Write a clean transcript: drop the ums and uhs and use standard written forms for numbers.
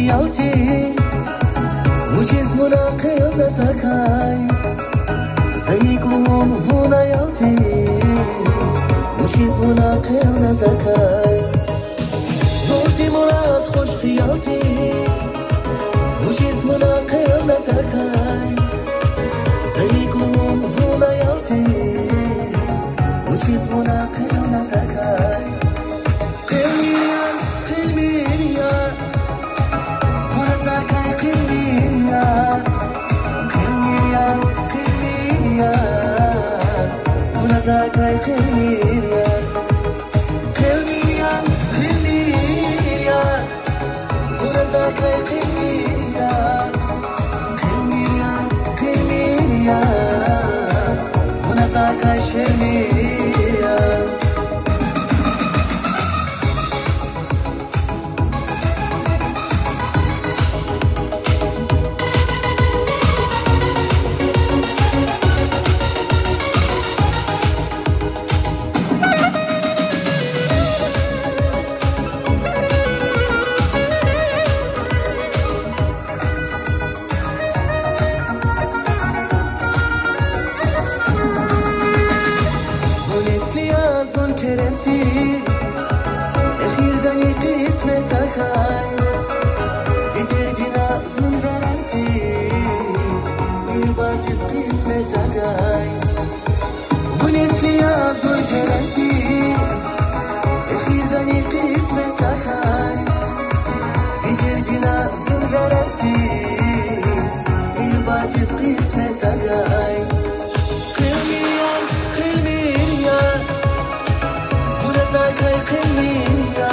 خيالتي وجيز مناقل نسكاي زي قلوب هنا يالتي وجيز مناقل نسكاي روزي مراد خوش خيالتي وجيز مناقل نسكاي زي قلوب هنا يالتي وجيز مناقل نسكاي Zakai khiliya khiliya khiliya pura zakai khiliya khiliya khiliya pura zakai khiliya كرمتي أخير دني قسمتك هاي بترجينا زمن غرمتي يباتيس قسمتك هاي ونسلي يا زون كرمتي أخير دني قسمتك هاي بترجينا زمن غرمتي يباتيس قسمتك هاي Zakai khiliya